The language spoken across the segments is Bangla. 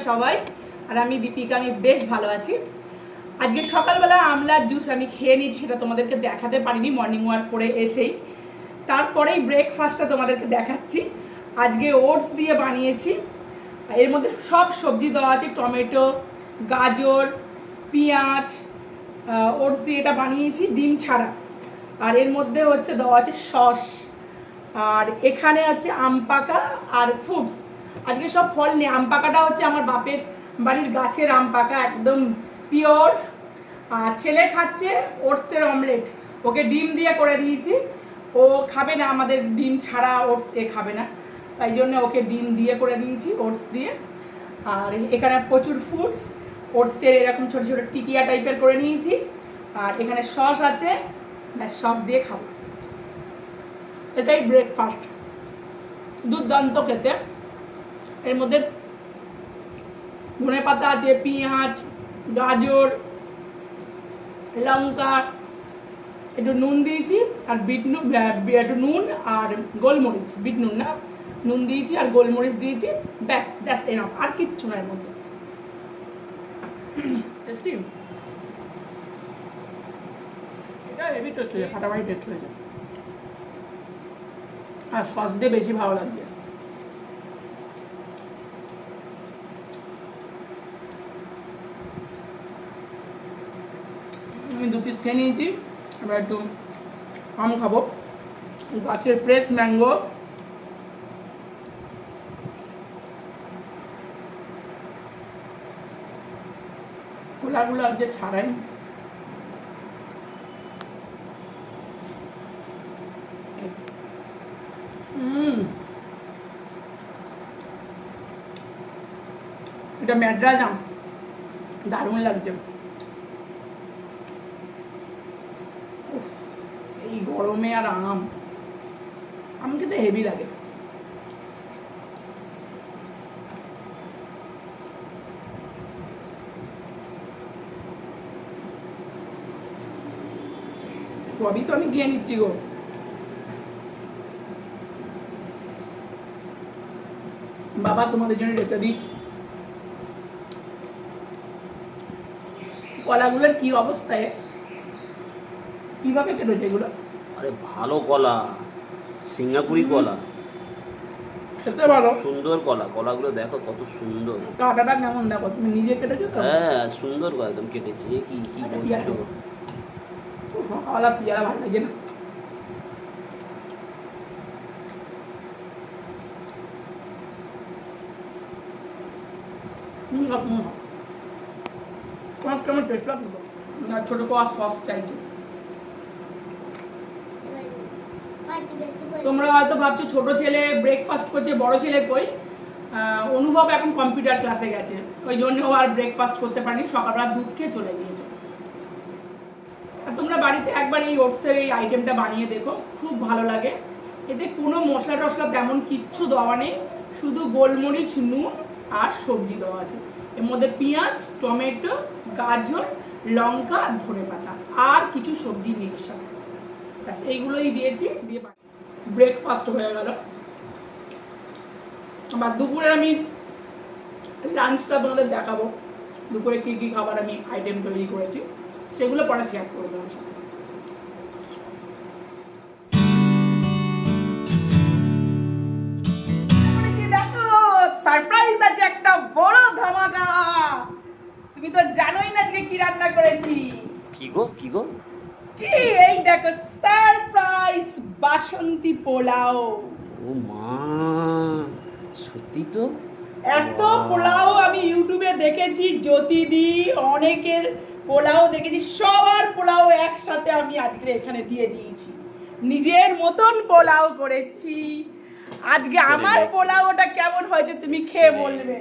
সবাই। আর আমি দীপিকা, আমি বেশ ভালো আছি। আজকে সকালবেলা আমলার জুস আমি খেয়ে নিয়েছি, সেটা তোমাদেরকে দেখাতে পারিনি মর্নিং ওয়াক করে এসেই। তারপরেই ব্রেকফাস্টটা তোমাদেরকে দেখাচ্ছি। আজকে ওটস দিয়ে বানিয়েছি, এর মধ্যে সব সবজি দেওয়া আছে, টমেটো, গাজর, পেঁয়াজ, ওটস দিয়ে এটা বানিয়েছি ডিম ছাড়া। আর এর মধ্যে হচ্ছে দেওয়া আছে সস, আর এখানে আছে আম পাকা আর ফ্রুটস। আজকে সব ফল নেই, আম পাকাটা হচ্ছে আমার বাপের বাড়ির গাছের আম পাকা, একদম পিওর। আর ছেলে খাচ্ছে ওটসের অমলেট, ওকে ডিম দিয়ে করে দিয়েছি। ও খাবে না আমাদের ডিম ছাড়া ওটস, এ খাবে না, তাই জন্য ওকে ডিম দিয়ে করে দিয়েছি ওটস দিয়ে। আর এখানে প্রচুর ফ্রুটস, ওটসের এরকম ছোটো ছোটো টিকিয়া টাইপের করে নিয়েছি। আর এখানে সস আছে, ব্যাস সস দিয়ে খাবো। এটাই ব্রেকফাস্ট, দুর্দান্ত খেতে। এর মধ্যে ধনেপাতা আছে, পেঁয়াজ, গাজর, লঙ্কা, একটু নুন দিয়েছি আর বিট নুন, একটু নুন আর গোলমরিচ, বিট নুন না, নুন দিয়েছি আর গোলমরিচ দিয়েছি, ব্যাস ব্যাস এরকম, আর কিচ্ছু না এর মধ্যে। টেস্টি, এটা হেভি টেস্ট হয়ে যায়, ফাটাফাটি টেস্ট হয়ে যায়। আর সস দিয়ে বেশি ভালো লাগছে। আমি 2 পিস খেয়ে নিয়েছি, এবার একটু আম খাবো, গাছের ফ্রেশ ম্যাঙ্গো। খোলাগুলো আজকে ছাড়াই। এটা ম্যাড্রাস আম, দারুণ লাগছে। এই গরমে আর আম খেতে হেভি লাগে। সবই তো আমি খেয়ে নিচ্ছি গো। বাবা তোমাদের জন্য রেখে দিই। কলাগুলোর কি অবস্থায়, কিভাবে কেটেছে এগুলো? আরে ভালো কলা, সিঙ্গাপুরি কলা, খেতে ভালো, সুন্দর কলা। কলাগুলো দেখো কত সুন্দর। কাটাটা কেমন দেখো, তুমি নিজে কেটেছো তো? হ্যাঁ সুন্দর কলা একদম কেটেছি। এ কি কি বলছো? সকালবেলা পেয়ারা ভালো লাগে না। তোমার কেমন টেস্ট লাগলো? না ছোট কোয়া সস চাইছে। তোমরা হয়তো ভাবছো ছোট ছেলে ব্রেকফাস্ট করছে, বড় ছেলে কই? অনুভব এখন কম্পিউটার ক্লাসে গেছে, ওই জন্য ও আর ব্রেকফাস্ট করতে পারেনি, সকালবেলা দুধ খেয়ে চলে গিয়েছে। আর তোমরা বাড়িতে একবার এই ওটসের এই আইটেমটা বানিয়ে দেখো, খুব ভালো লাগে। এতে কোনো মশলা টশলা তেমন কিচ্ছু দেওয়া নেই, শুধু গোলমরিচ, নুন আর সবজি দেওয়া আছে। এর মধ্যে পেঁয়াজ, টমেটো, গাজর, লঙ্কা, ধনেপাতা আর কিছু সবজি নেই সাথে, ব্যাস এইগুলোই দিয়েছি, দিয়ে ব্রেকফাস্ট হয়ে গেল। আবার দুপুরে আমি লাঞ্চটা তোমাদের দেখাবো, দুপুরে কী কী খাবার আমি আইটেম তৈরি করেছি সেগুলো পরে শেয়ার করে দেওয়ার সাথে। দেখো সারপ্রাইজ আছে, একটা বড় ধামাকা। তুমি তো জানোই না আজকে কি রান্না করেছি। কি গো কি গো? কি এই দেখো সারপ্রাইজ বাসন্তী পোলাও। ও মা, সত্যি তো? এত পোলাও আমি ইউটিউবে দেখেছি, জ্যোতিদি অনেকের পোলাও দেখেছি, সবার পোলাও একসাথে আমি আজকে এখানে দিয়ে দিয়েছি। নিজের মতন পোলাও করেছি আজকে। আমার পোলাওটা কেমন হয়েছে তুমি খেয়ে বলবে।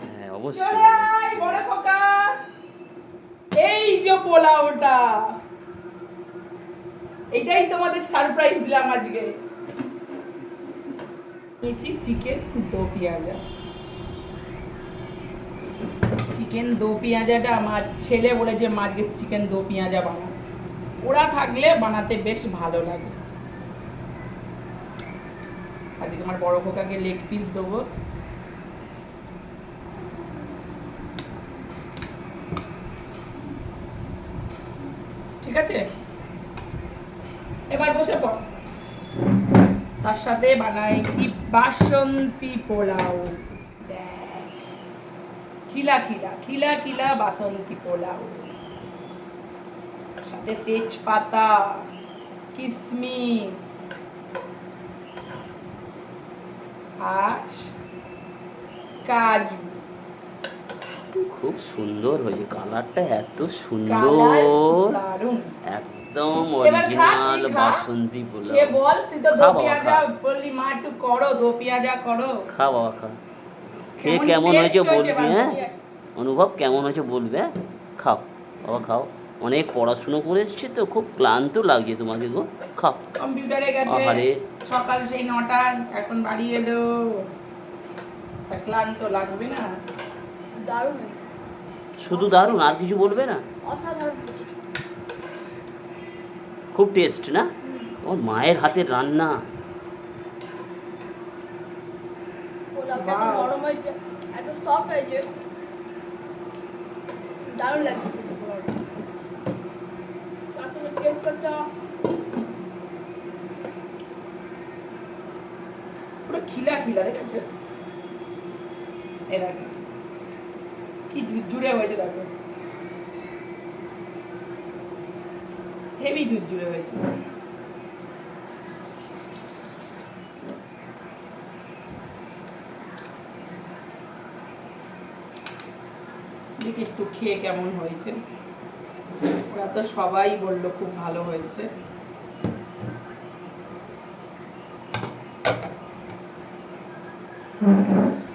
হ্যাঁ অবশ্যই। চলে আয় বড় খোকা, এই যে পোলাওটা, এটাই তোমাদের সারপ্রাইজ দিলাম আজকে। নিয়েছি চিকেন দো পেঁয়াজা। চিকেন দো পেঁয়াজাটা আমার ছেলে বলেছে মা আজকে চিকেন দো পেঁয়াজা বানা, ওরা থাকলে বানাতে বেশ ভালো লাগে। আজকে আমার বড় খোকাকে লেগ পিস দেবো। ঠিক আছে, এবার বসে পড়। তার সাথে বানাইছি বাসন্তী পোলাও। দেখ, খিলা খিলা খিলা খিলা বাসন্তী পোলাও, সাথে তেজপাতা, কিশমিশ আর কাজু। খুব সুন্দর হয়েছে, কালারটা এত কালার সুন্দর, দারুণ। একদম এবার খা, অরিজিনাল তুই খা। বাসন্তী পোলাও। খেয়ে বল, তুই তো দো খা বাবা, পেঁয়াজা খা। বললি মা একটু করো, দো পেঁয়াজা করো। খা বাবা, খা। খেয়ে কেমন কেমন হয়েছে taste হয়েছে বলবি, বল। হ্যাঁ অনুভব কেমন হয়েছে বলবে, হ্যাঁ? খাও বাবা, খাও। অনেক পড়াশুনো করে এসছি তো, খুব ক্লান্ত লাগছে তোমাকে গো, খাও। কম্পিউটারে গেছে আহারে, সকাল সেই 9টায়, এখন বাড়ি এলো, তা ক্লান্ত লাগবে না? দারুণ, শুধু দারুণ, আর কিছু বলবে না? অসাধারণ। খুব টেস্ট না? ওর মায়ের হাতের রান্না। পোলাওটা তো Wow. নরম হয়েছে, এত সফট হয়েছে, দারুণ লাগছে খেতে পোলাওটা। তার সঙ্গে তেজপাতা, পুরো খিলা খিলা, দেখেছে? এই দেখো কি ঝুরঝুরে হয়েছে, দেখো হেভি ঝুরঝুরে হয়েছে। দেখি একটু খেয়ে কেমন হয়েছে। ওরা তো সবাই বললো খুব ভালো হয়েছে।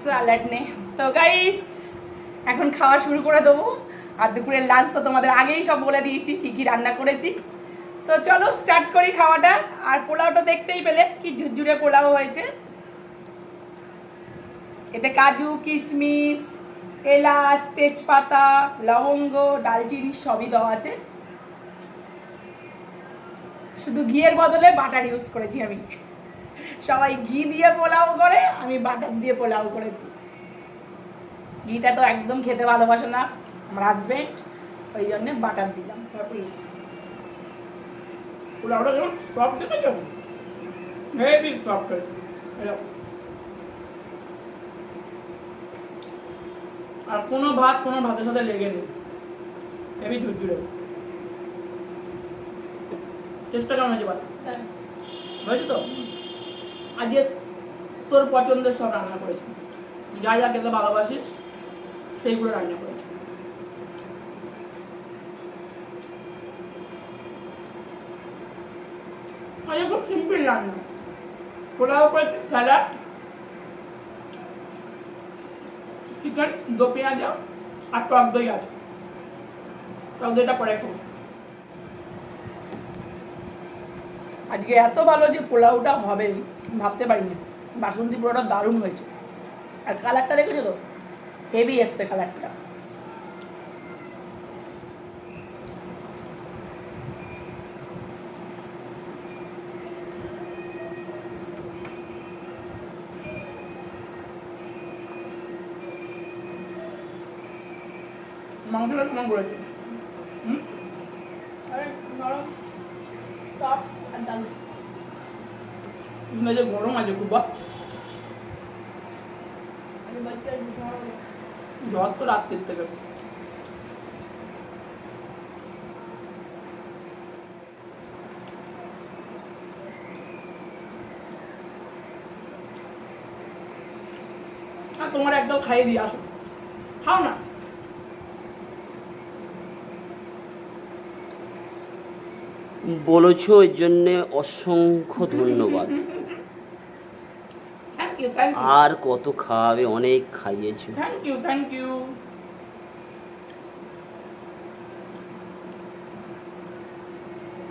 স্যালাড নে তো গাইস, এখন খাওয়া শুরু করে দেবো। আর দুপুরের লাঞ্চ তো তোমাদের আগেই সব বলে দিয়েছি কি কি রান্না করেছি। তো চলো স্টার্ট করি খাওয়াটা। আর পোলাওটা দেখতেই পেলে কি ঝুরঝুরে পোলাও হয়েছে। এতে কাজু, কিশমিশ, এলাচ, তেজপাতা, লবঙ্গ, দালচিনি সবই দেওয়া আছে। শুধু ঘিয়ের বদলে বাটার ইউজ করেছি আমি। সবাই ঘি দিয়ে পোলাও করে, আমি বাটার দিয়ে পোলাও করেছি। ঘিটা তো একদম খেতে ভালোবাসে না আমার হাজবেন্ড, ওই জন্য বাটার দিলাম। পোলাওটা যেমন সফট, দেখেছো? হেভি সফট হয়েছে। আর কোনো ভাতের সাথে লেগে নেই, হেভি ঝুরঝুরে। চেষ্টা কেমন হয়েছে বল? হ্যাঁ, হয়েছে তো? আজকে তোর পছন্দের সব রান্না করেছি, যা যা খেতে ভালোবাসিস সেইগুলো রান্না করেছি। আজকে খুব সিম্পল রান্না, পোলাও করেছি, স্যালাড, চিকেন, দো পেঁয়াজা আর টক দই আছে। টক দইটা পরে খাবো। আজকে এত ভালো যে পোলাওটা হবে ভাবতে পারিনি। বাসন্তী পোলাওটা দারুণ হয়েছে। আর কালারটা দেখেছো তো, হেভি এসছে কালারটা। মাংসটা কেমন করেছে? হুম, নরম, সফট আর দারুণ। যে গরম আছে খুব, আমি বলছি আর কিছু হবে না। জ্বর তো রাত্রির থেকে। আর তোমার একদম খাইয়ে দিয়ে আসো, খাও না। বলেছো এর জন্যে অসংখ্য ধন্যবাদ। থ্যাংক ইউ, থ্যাংক ইউ, আর কত খাওয়াবে, অনেক খাইয়েছো। Thank you, thank you.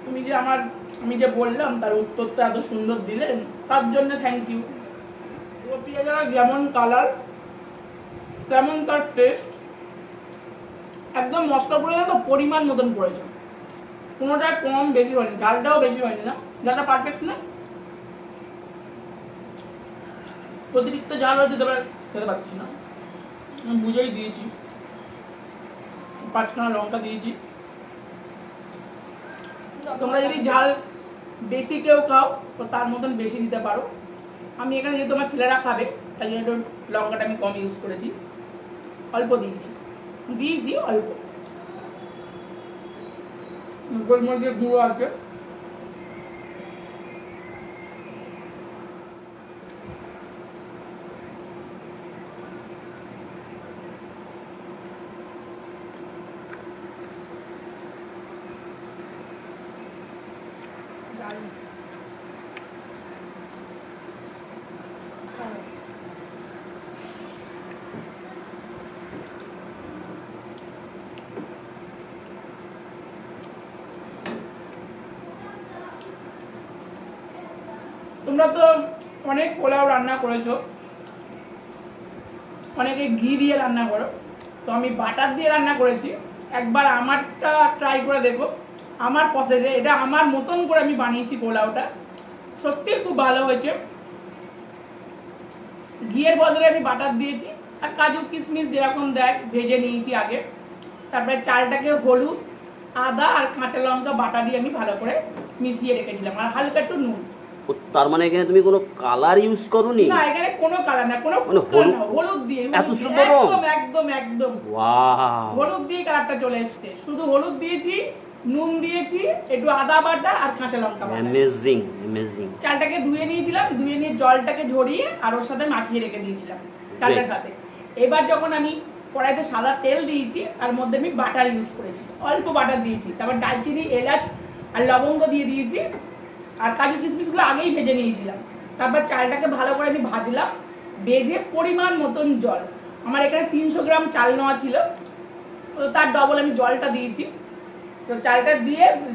তুমি যে আমি যে বললাম তার উত্তরটা এত সুন্দর দিলেন, তার জন্য থ্যাংক ইউ। পেঁয়াজা যেমন কালার তেমন তার টেস্ট, একদম মশলা পড়ে তো পরিমাণ মতন পড়েছে, কোনোটা কম বেশি হয়নি, ঝালটাও বেশি হয়নি, না ঝালটা পারফেক্ট না। অতিরিক্ত ঝাল হয়েছে তবে খেতে পারছি না, আমি বুঝেই দিয়েছি। 5খানা লঙ্কা দিয়েছি, তোমরা যদি ঝাল বেশি কেউ খাও তো তার মতন বেশি দিতে পারো। আমি এখানে যেহেতু আমার ছেলেরা খাবে তাই জন্য একটু লঙ্কাটা আমি কম ইউজ করেছি, অল্প দিয়েছি অল্প। গোলমরিচের গুঁড়ো আছে, তোমরা তো অনেক পোলাও রান্না করেছো, অনেকে ঘি দিয়ে রান্না করো, তো আমি বাটার দিয়ে রান্না করেছি। একবার আমারটা ট্রাই করে দেখো, আমার প্রসেসে এটা আমার মতন করে আমি বানিয়েছি পোলাওটা, সত্যি খুব ভালো হয়েছে। ঘিয়ের বদলে আমি বাটার দিয়েছি, আর কাজু কিশমিশ যেরকম দেয় ভেজে নিয়েছি আগে। তারপরে চালটাকে হলুদ, আদা আর কাঁচা লঙ্কা বাটা দিয়ে আমি ভালো করে মিশিয়ে রেখেছিলাম, আর হালকা একটু নুন। ও, তার মানে এখানে তুমি কোনো কালার ইউজ করোনি? না, এখানে কোনো কালার না, কোনো মানে ফুড না, হলুদ দিয়ে, এত সুন্দর রং? একদম ওয়াও, হলুদ দিয়ে কালারটা চলে এসেছে। শুধু হলুদ দিয়েছি, নুন দিয়েছি, একটু আদা বাটা আর কাঁচা লঙ্কা বাটা। অ্যামেজিং। চালটাকে ধুয়ে নিয়েছিলাম, ধুয়ে নিয়ে জলটাকে ঝরিয়ে আর ওর সাথে মাখিয়ে রেখে দিয়েছিলাম চালটার সাথে। এবার যখন আমি কড়াইতে সাদা তেল দিয়েছি, তার মধ্যে আমি বাটার ইউজ করেছি, অল্প বাটার দিয়েছি। তারপর দারচিনি, এলাচ আর লবঙ্গ দিয়ে দিয়েছি, আর কাজু কিশমিশগুলো আগেই ভেজে নিয়েছিলাম। তারপর চালটাকে ভালো করে আমি ভাজলাম, ভেজে পরিমাণ মতন জল, আমার এখানে 300 গ্রাম চাল নেওয়া ছিল, তো তার ডবল আমি জলটা দিয়েছি। তো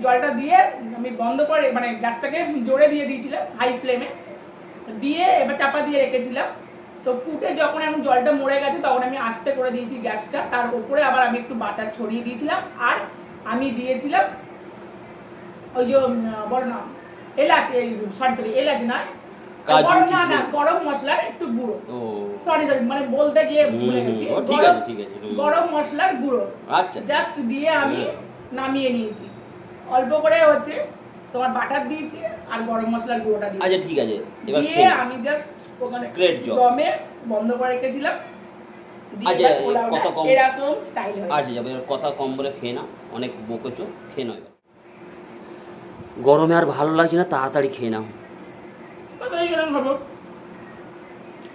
জলটা দিয়ে আমি বন্ধ করে, মানে গ্যাসটাকে জোরে দিয়ে দিয়েছিলাম হাই ফ্লেমে দিয়ে, এবার চাপা দিয়ে রেখেছিলাম। তো ফুটে যখন আমি জলটা মরে গেছে তখন আমি আস্তে করে দিয়েছি গ্যাসটা, তার উপরে আবার আমি একটু বাটার ছড়িয়ে দিয়েছিলাম, আর আমি দিয়েছিলাম ওই যে বড় না এলাচ, এলাচ না, গরম মশলার একটু গুঁড়ো, সরি মানে বলতে গিয়ে ভুলে গেছি, গরম মশলার গুঁড়ো জাস্ট দিয়ে আমি নামিয়ে নিয়েছি। অল্প করে হচ্ছে তোমার বাটার দিয়েছি আর গরম মশলার গুঁড়োটা দিয়েছি। আচ্ছা ঠিক আছে, এবার দিয়ে আমি জাস্ট ওখানে দমে বন্ধ করে রেখেছিলাম। আচ্ছা, কত কম এরকম স্টাইল হয়। আচ্ছা যাবে, কথা কম বলে খেয়ে নাও, অনেক বকেছো, খেয়ে নাও। গরমে আর ভালো লাগছে না, তাড়াতাড়ি খেয়ে নাও। খাবো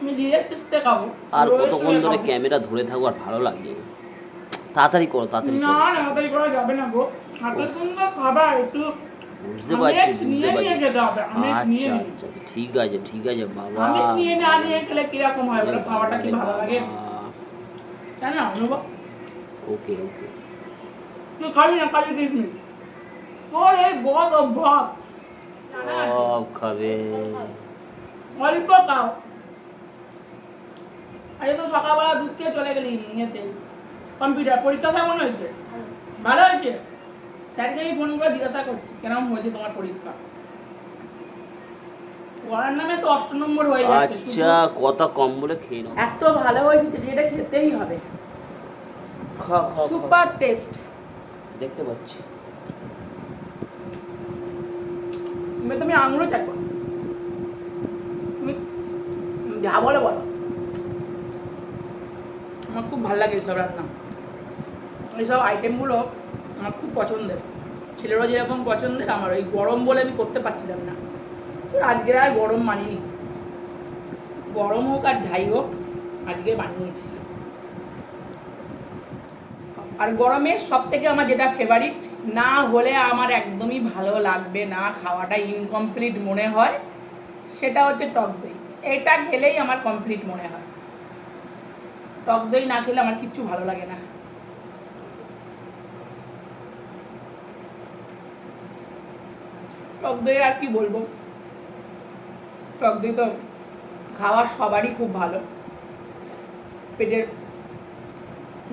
আমি ধীরে সুস্থে খাবো, আর কতক্ষণ ধরে ক্যামেরা ধরে থাকবো, আর ভালো লাগছে না। তাড়াতাড়ি করো, তাড়াতাড়ি না, তাড়াতাড়ি করা যাবে না গো, এত সুন্দর খাবার, একটু বুঝতে পারছি। আচ্ছা, ঠিক আছে বাবা। আমি নিয়ে না নিয়ে খেলে কিরকম হয় বলো, খাওয়াটা কি ভালো লাগে তাই না অনুভব? ওকে তুই খাবি না কাজু কিশমিশ? তোর এই বদ অভ্যাস, সব খাবে। অল্প খাও। আরে তো সকালবেলা দুধ খেয়ে চলে গেলি ইয়েতে কম্পিউটার, পরীক্ষা কেমন হয়েছে? ভালো হয়েছে? স্যারকে আমি ফোন করে জিজ্ঞাসা করছি কেমন হয়েছে তোমার পরীক্ষা। পড়ার নামে তো 8 নম্বর হয়ে যাচ্ছে। আচ্ছা, কথা কম বলে খেয়ে নাও। এত ভালো হয়েছে যে এটা খেতেই হবে, সুপার টেস্ট। দেখতে পাচ্ছি তুমি আঙুলও চাকো, তুমি যা বলো। আমার খুব ভালো লাগে এইসব রান্না, এইসব আইটেমগুলো আমার খুব পছন্দের। ছেলেরও যেরকম পছন্দের, আমার ওই গরম বলে আমি করতে পারছিলাম না। আজকের আর গরম মানিনি, গরম হোক আর যাই হোক আজকে বানিয়েছি। আর গরমের সব থেকে আমার যেটা ফেভারিট, না হলে আমার একদমই ভালো লাগবে না, খাওয়াটা ইনকমপ্লিট মনে হয়, সেটা হচ্ছে টক দই। এটা খেলেই আমার কমপ্লিট মনে হয়, টক দই না খেলে আমার কিচ্ছু ভালো লাগে না। টক দই আর কি বলবো, টক দই তো খাওয়া সবারই খুব ভালো। পেটের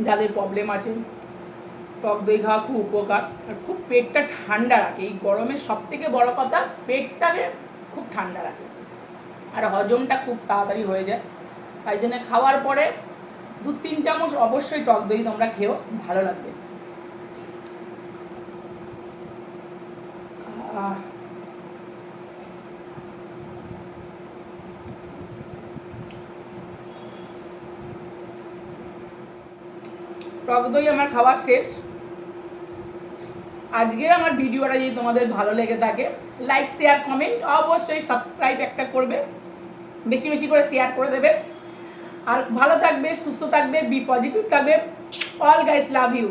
যাদের প্রবলেম আছে টক দই খাওয়া খুব উপকার, আর খুব পেটটা ঠান্ডা রাখে। এই গরমের সব থেকে বড় কথা, পেটটাকে খুব ঠান্ডা রাখে, আর হজমটা খুব তাড়াতাড়ি হয়ে যায়। তাই জন্য খাওয়ার পরে 2-3 চামচ অবশ্যই টক দই তোমরা খেও, ভালো লাগবে। আহ, টক দই আমার খাওয়া শেষ। আজকে আমার ভিডিওটা যদি তোমাদের ভালো লেগে থাকে, লাইক শেয়ার কমেন্ট অবশ্যই সাবস্ক্রাইব একটা করবে, বেশি বেশি করে শেয়ার করে দেবে। আর ভালো থাকবে, সুস্থ থাকবে, বি পজিটিভ থাকবে। All guys love you.